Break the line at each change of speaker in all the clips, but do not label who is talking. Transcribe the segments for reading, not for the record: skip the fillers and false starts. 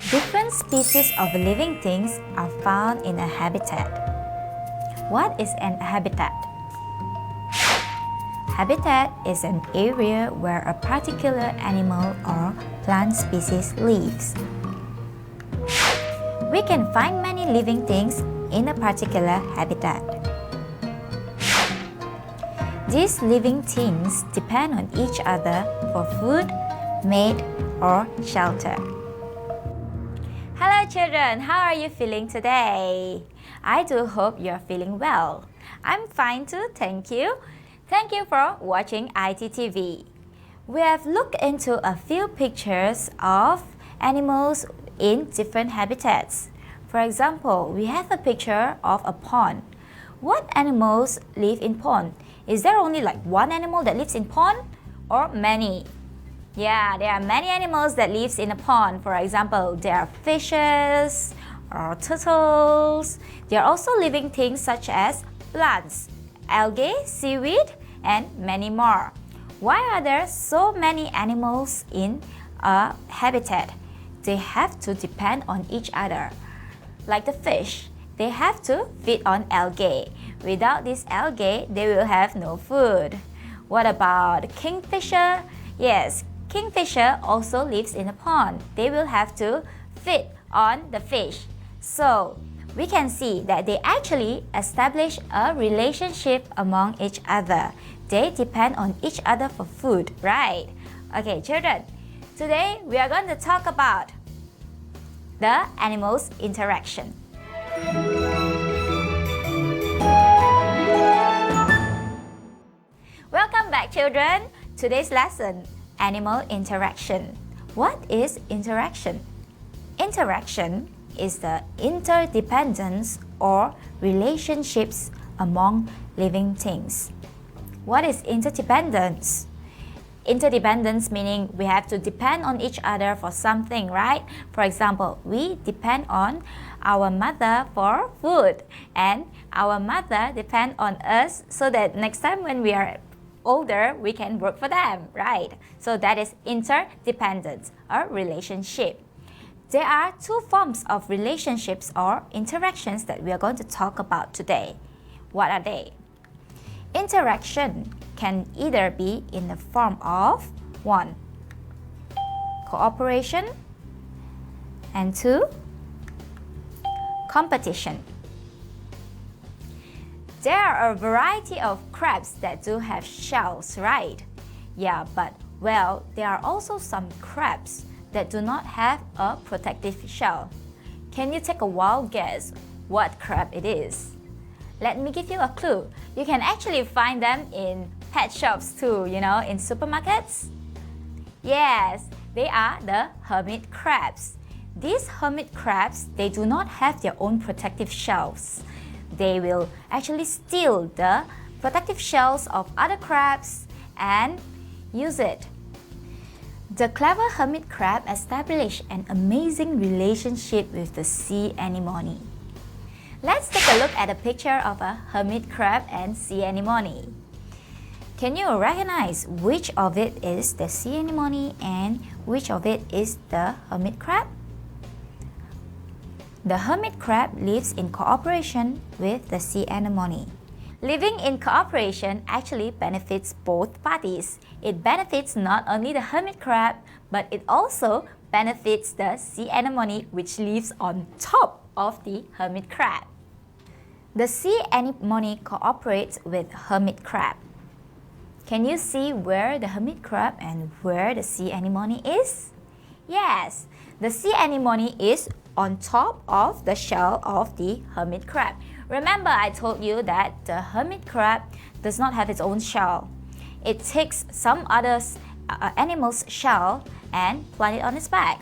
Different species of living things are found in a habitat. What is an habitat? Habitat is an area where a particular animal or plant species lives. We can find many living things in a particular habitat. These living things depend on each other for food, mate, or shelter. Hello children, how are you feeling today? I do hope you're feeling well. I'm fine too, thank you. Thank you for watching iTTV. We have looked into a few pictures of animals in different habitats. For example, we have a picture of a pond. What animals live in pond? Is there only like one animal that lives in pond or many? Yeah, there are many animals that lives in a pond. For example, there are fishes or turtles. There are also living things such as plants, algae, seaweed, and many more. Why are there so many animals in a habitat? They have to depend on each other. Like the fish, they have to feed on algae. Without this algae, they will have no food. What about kingfisher? Yes, kingfisher also lives in a pond. They will have to feed on the fish. So, we can see that they actually establish a relationship among each other. They depend on each other for food, right? Okay, children, today we are going to talk about the animals' interaction. Welcome back, children. Today's lesson, animal interaction. What is interaction? Interaction is the interdependence or relationships among living things. What is interdependence? Interdependence meaning we have to depend on each other for something, right? For example, we depend on our mother for food, and our mother depend on us so that next time when we are older, we can work for them, right? So that is interdependence or relationship. There are two forms of relationships or interactions that we are going to talk about today. What are they? Interaction can either be in the form of 1. Cooperation, and 2. Competition. There are a variety of crabs that do have shells, right? Yeah, but well, there are also some crabs that do not have a protective shell. Can you take a wild guess what crab it is? Let me give you a clue. You can actually find them in pet shops too, in supermarkets. Yes, they are the hermit crabs. These hermit crabs, they do not have their own protective shells. They will actually steal the protective shells of other crabs and use it. The clever hermit crab established an amazing relationship with the sea anemone. Let's take a look at a picture of a hermit crab and sea anemone. Can you recognize which of it is the sea anemone and which of it is the hermit crab? The hermit crab lives in cooperation with the sea anemone. Living in cooperation actually benefits both parties. It benefits not only the hermit crab, but it also benefits the sea anemone which lives on top of the hermit crab. The sea anemone cooperates with hermit crab. Can you see where the hermit crab and where the sea anemone is? Yes, the sea anemone is on top of the shell of the hermit crab. Remember, I told you that the hermit crab does not have its own shell. It takes some other animal's shell and plant it on its back.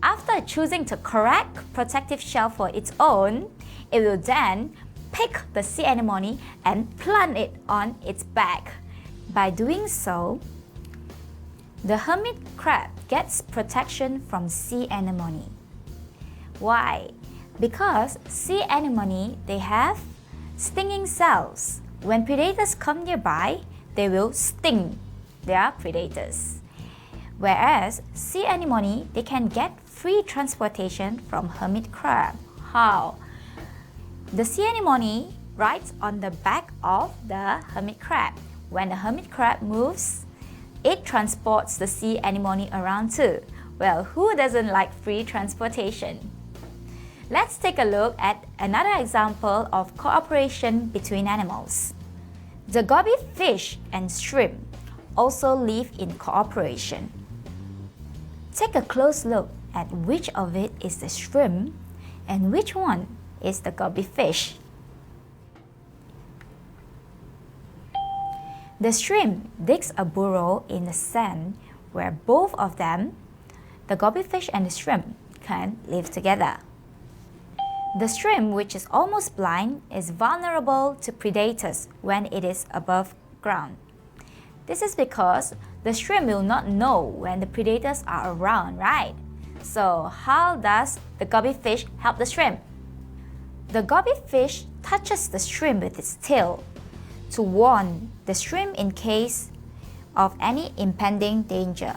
After choosing the correct protective shell for its own, it will then pick the sea anemone and plant it on its back. By doing so, the hermit crab gets protection from sea anemone. Why? Because sea anemone, they have stinging cells. When predators come nearby, they will sting their predators. Whereas sea anemone, they can get free transportation from hermit crab. How? The sea anemone rides on the back of the hermit crab. When the hermit crab moves, it transports the sea anemone around too. Well, who doesn't like free transportation? Let's take a look at another example of cooperation between animals. The goby fish and shrimp also live in cooperation. Take a close look at which of it is the shrimp and which one is the goby fish. The shrimp digs a burrow in the sand where both of them, the goby fish and the shrimp, can live together. The shrimp, which is almost blind, is vulnerable to predators when it is above ground. This is because the shrimp will not know when the predators are around, right? So how does the goby fish help the shrimp? The goby fish touches the shrimp with its tail to warn the shrimp in case of any impending danger.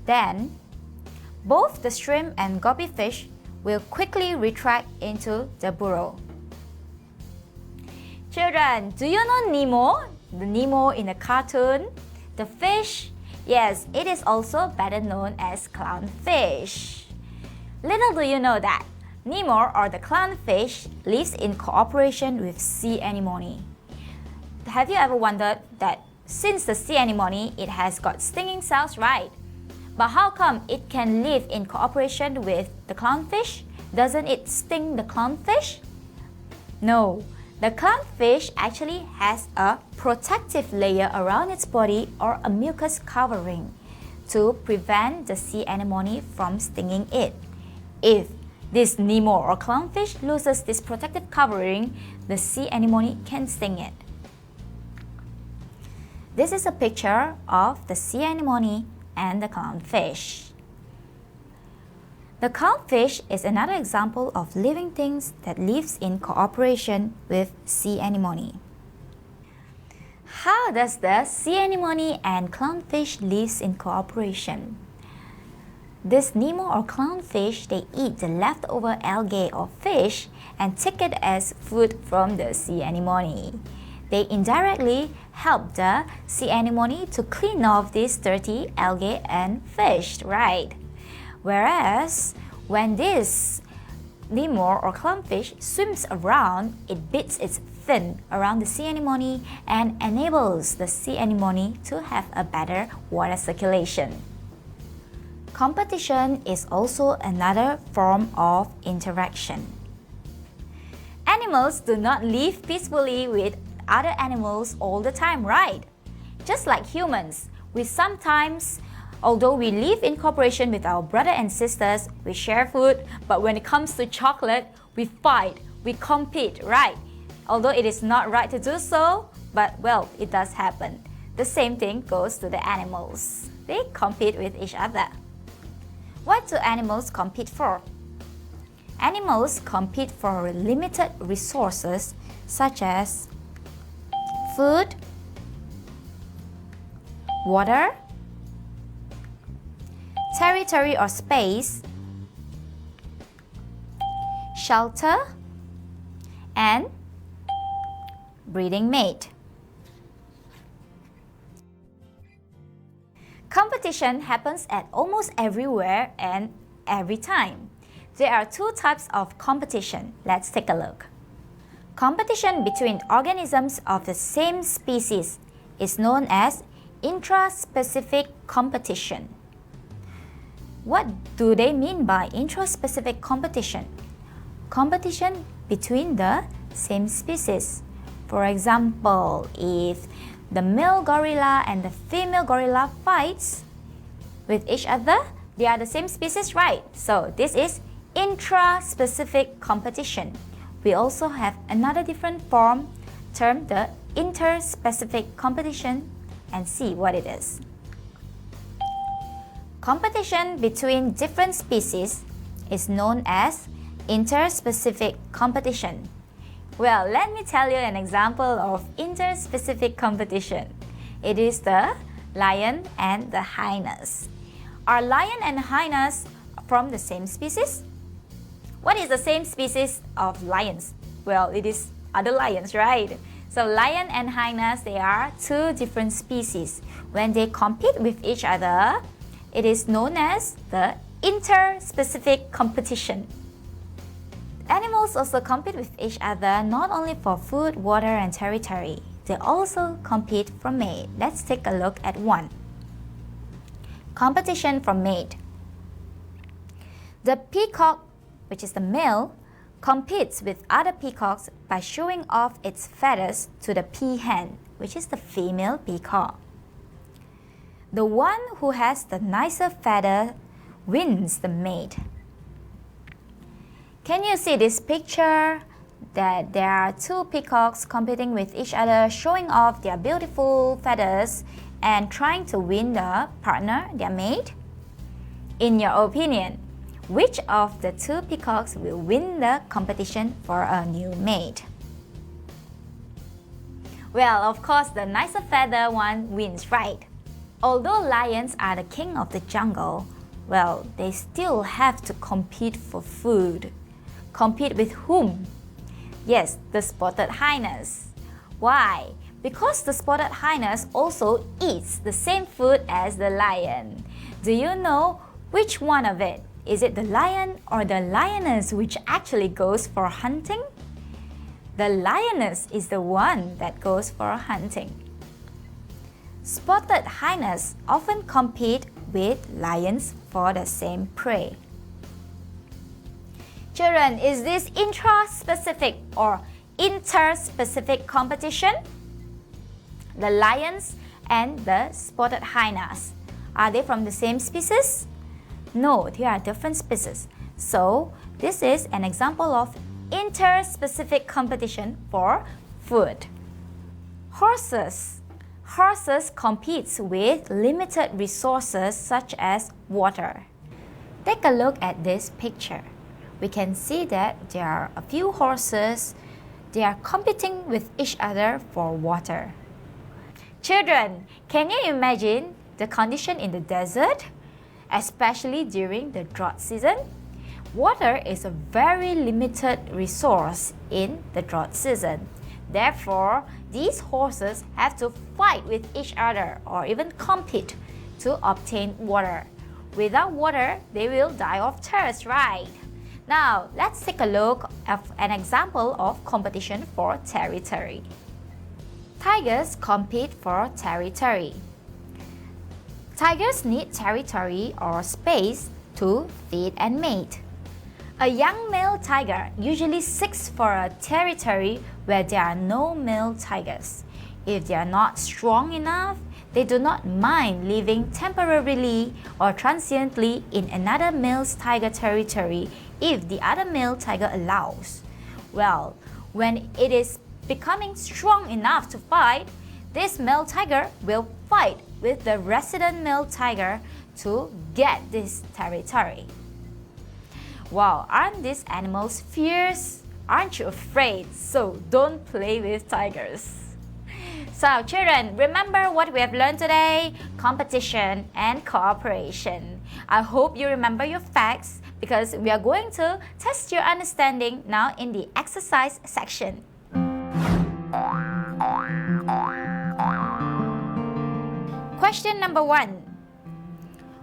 Then, both the shrimp and goby fish will quickly retract into the burrow. Children, do you know Nemo? The Nemo in the cartoon? The fish? Yes, it is also better known as clownfish. Little do you know that Nemo, or the clownfish, lives in cooperation with sea anemone. Have you ever wondered that since the sea anemone, it has got stinging cells, right? But how come it can live in cooperation with the clownfish? Doesn't it sting the clownfish? No, the clownfish actually has a protective layer around its body, or a mucus covering, to prevent the sea anemone from stinging it. If this Nemo or clownfish loses this protective covering, the sea anemone can sting it. This is a picture of the sea anemone and the clownfish. The clownfish is another example of living things that lives in cooperation with sea anemone. How does the sea anemone and clownfish live in cooperation? This Nemo or clownfish, they eat the leftover algae or fish and take it as food from the sea anemone. They indirectly help the sea anemone to clean off these dirty algae and fish, right? Whereas, when this Nemo or clownfish swims around, it beats its fin around the sea anemone and enables the sea anemone to have a better water circulation. Competition is also another form of interaction. Animals do not live peacefully with other animals all the time, right? Just like humans, we sometimes, although we live in cooperation with our brother and sisters, we share food, but when it comes to chocolate, we fight, we compete, right? Although it is not right to do so, but well, it does happen. The same thing goes to the animals. They compete with each other. What do animals compete for? Animals compete for limited resources such as food, water, territory or space, shelter, and breeding mate. Competition happens at almost everywhere and every time. There are two types of competition. Let's take a look. Competition between organisms of the same species is known as intraspecific competition. What do they mean by intraspecific competition? Competition between the same species. For example, if the male gorilla and the female gorilla fights with each other, they are the same species, right? So this is intraspecific competition. We also have another different form termed the interspecific competition, and see what it is. Competition between different species is known as interspecific competition. Well, let me tell you an example of interspecific competition. It is the lion and the hyenas. Are lion and hyenas from the same species? What is the same species of lions? Well, it is other lions, right? So lion and hyenas, they are two different species. When they compete with each other, it is known as the interspecific competition. Animals also compete with each other not only for food, water, and territory. They also compete for mate. Let's take a look at one. Competition for mate. The peacock, which is the male, competes with other peacocks by showing off its feathers to the peahen, which is the female peacock. The one who has the nicer feather wins the mate. Can you see this picture? That there are two peacocks competing with each other, showing off their beautiful feathers and trying to win the partner, their mate? In your opinion, which of the two peacocks will win the competition for a new mate? Well, of course, the nicer feather one wins, right? Although lions are the king of the jungle, well, they still have to compete for food. Compete with whom? Yes, the spotted hyenas. Why? Because the spotted hyenas also eats the same food as the lion. Do you know which one of it? Is it the lion or the lioness which actually goes for hunting? The lioness is the one that goes for hunting. Spotted hyenas often compete with lions for the same prey. Children, is this intraspecific or interspecific competition? The lions and the spotted hyenas, are they from the same species? No, they are different species. So, this is an example of interspecific competition for food. Horses. Horses compete with limited resources such as water. Take a look at this picture. We can see that there are a few horses. They are competing with each other for water. Children, can you imagine the condition in the desert, especially during the drought season? Water is a very limited resource in the drought season. Therefore, these horses have to fight with each other or even compete to obtain water. Without water, they will die of thirst, right? Now, let's take a look at an example of competition for territory. Tigers compete for territory. Tigers need territory or space to feed and mate. A young male tiger usually seeks for a territory where there are no male tigers. If they are not strong enough, they do not mind living temporarily or transiently in another male tiger territory if the other male tiger allows. Well, when it is becoming strong enough to fight, this male tiger will fight with the resident male tiger to get this territory. Wow, aren't these animals fierce? Aren't you afraid? So don't play with tigers. So children, remember what we have learned today? Competition and cooperation. I hope you remember your facts because we are going to test your understanding now in the exercise section. Question number 1.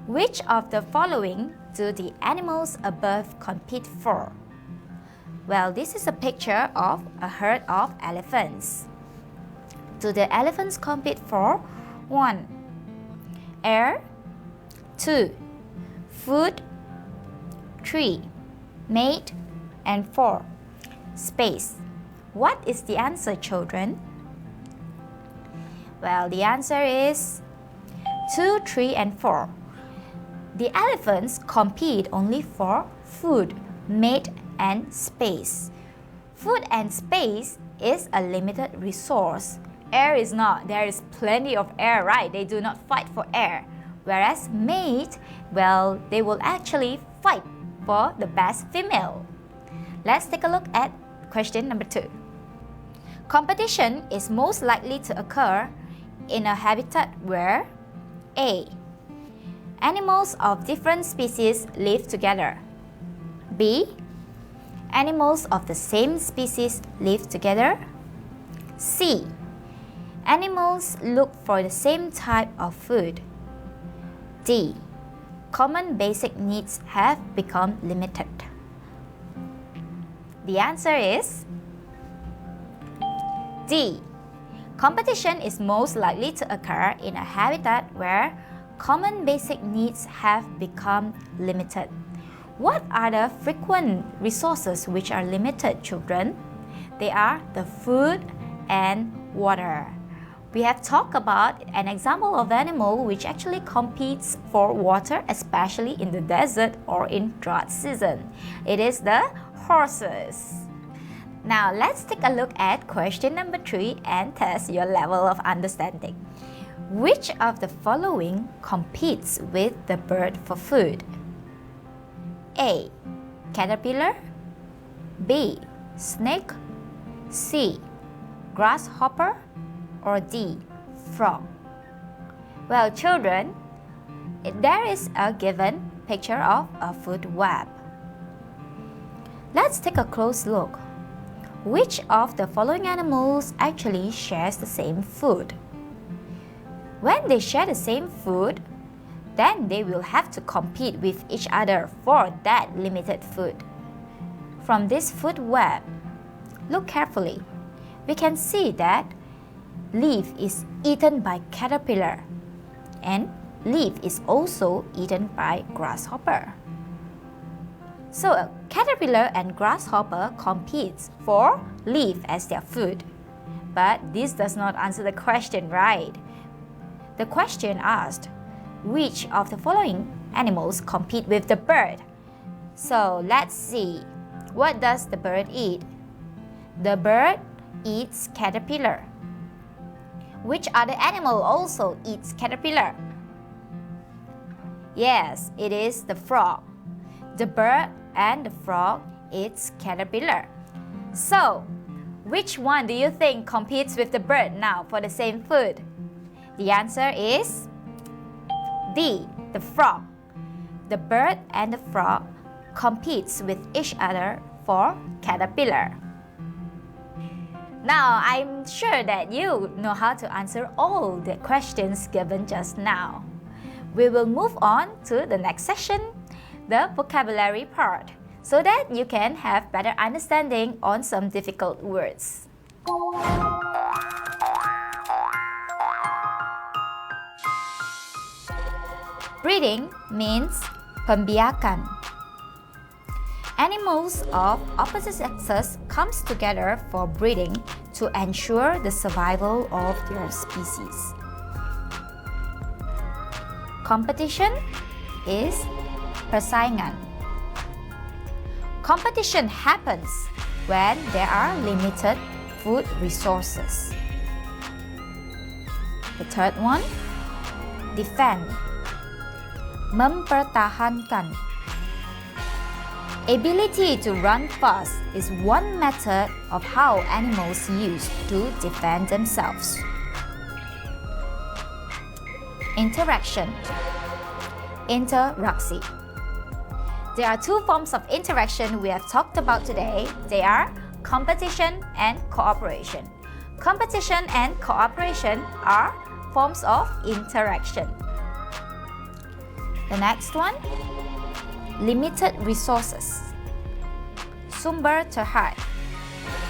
Which of the following do the animals above compete for? Well, this is a picture of a herd of elephants. Do the elephants compete for 1. Air, 2. Food, 3. Mate, and 4. Space. What is the answer, children? Well, the answer is 2, 3, and 4. The elephants compete only for food, mate, and space. Food and space is a limited resource. Air is not. There is plenty of air, right? They do not fight for air. Whereas mate, well, they will actually fight for the best female. Let's take a look at question number 2. Competition is most likely to occur in a habitat where A. Animals of different species live together. B. Animals of the same species live together. C. Animals look for the same type of food. D. Common basic needs have become limited. The answer is D. Competition is most likely to occur in a habitat where common basic needs have become limited. What are the frequent resources which are limited, children? They are the food and water. We have talked about an example of animal which actually competes for water, especially in the desert or in drought season. It is the horses. Now let's take a look at question number 3 and test your level of understanding. Which of the following competes with the bird for food? A. Caterpillar. B. Snake. C. Grasshopper. Or D. Frog. Well, children, there is a given picture of a food web. Let's take a close look. Which of the following animals actually shares the same food? When they share the same food, then they will have to compete with each other for that limited food. From this food web, look carefully. We can see that leaf is eaten by caterpillar and leaf is also eaten by grasshopper. So a caterpillar and grasshopper competes for leaf as their food. But this does not answer the question, right? The question asked, which of the following animals compete with the bird? So let's see. What does the bird eat? The bird eats caterpillar. Which other animal also eats caterpillar? Yes, it is the frog. The bird and the frog eats caterpillar. So, which one do you think competes with the bird now for the same food? The answer is D, the frog. The bird and the frog competes with each other for caterpillar. Now, I'm sure that you know how to answer all the questions given just now. We will move on to the next session, the vocabulary part, so that you can have better understanding on some difficult words. Breeding means pembiakan. Animals of opposite sexes comes together for breeding to ensure the survival of their species. Competition is pasangan. Competition happens when there are limited food resources. The third one, defend. Mempertahankan. Ability to run fast is one method of how animals use to defend themselves. Interaction. Interaksi. There are two forms of interaction we have talked about today. They are competition and cooperation. Competition and cooperation are forms of interaction. The next one, limited resources. Sumber terhad.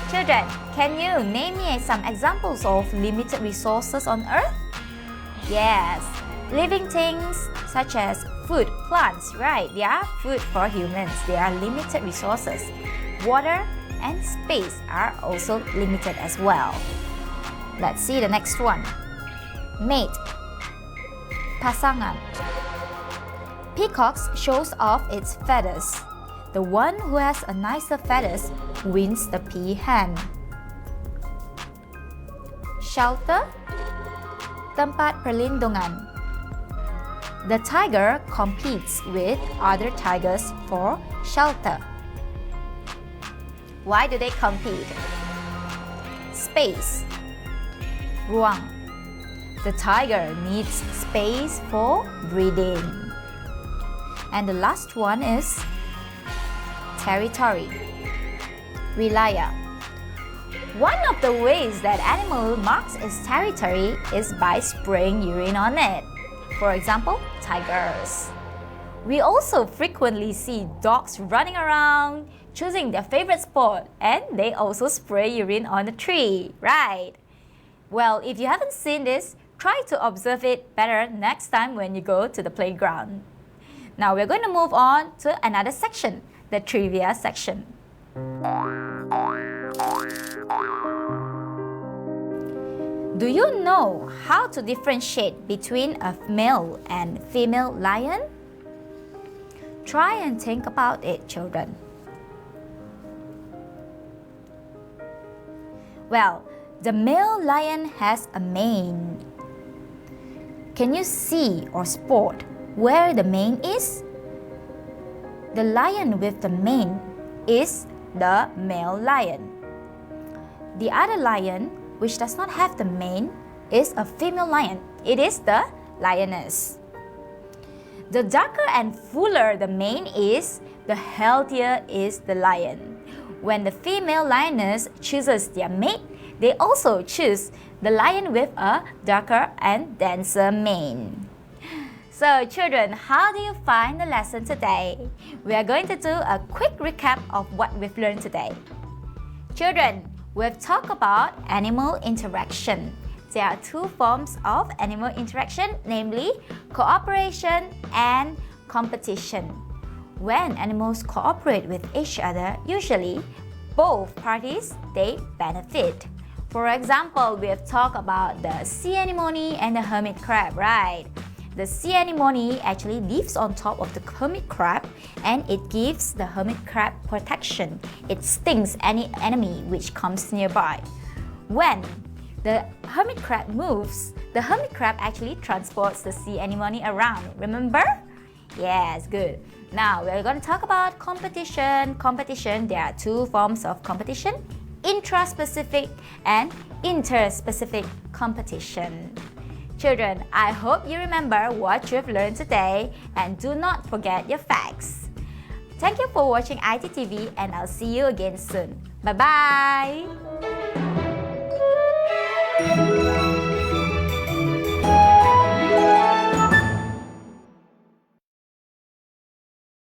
Children, can you name me some examples of limited resources on Earth? Yes, living things such as food, plants, right? They are food for humans. They are limited resources. Water and space are also limited as well. Let's see the next one. Mate. Pasangan. Peacocks shows off its feathers. The one who has a nicer feathers wins the peahen. Shelter. Tempat perlindungan. The tiger competes with other tigers for shelter. Why do they compete? Space. Ruang. The tiger needs space for breathing. And the last one is territory, wilayah. One of the ways that animal marks its territory is by spraying urine on it. For example, tigers. We also frequently see dogs running around, choosing their favorite spot, and they also spray urine on the tree, right? Well, if you haven't seen this, try to observe it better next time when you go to the playground. Now we're going to move on to another section, the trivia section. Do you know how to differentiate between a male and female lion? Try and think about it, children. Well, the male lion has a mane. Can you see or spot where the mane is? The lion with the mane is the male lion. The other lion, which does not have the mane, is a female lion. It is the lioness. The darker and fuller the mane is, the healthier is the lion. When the female lioness chooses their mate, they also choose the lion with a darker and denser mane. So children, how do you find the lesson today? We are going to do a quick recap of what we've learned today. Children, we've talked about animal interaction. There are two forms of animal interaction, namely cooperation and competition. When animals cooperate with each other, usually both parties, they benefit. For example, we have talked about the sea anemone and the hermit crab, right? The sea anemone actually lives on top of the hermit crab and it gives the hermit crab protection. It stings any enemy which comes nearby. When the hermit crab moves, the hermit crab actually transports the sea anemone around. Remember? Yes, good. Now we're going to talk about competition. Competition, there are two forms of competition, intraspecific and interspecific competition. Children, I hope you remember what you've learned today and do not forget your facts. Thank you for watching iTTV and I'll see you again soon. Bye-bye!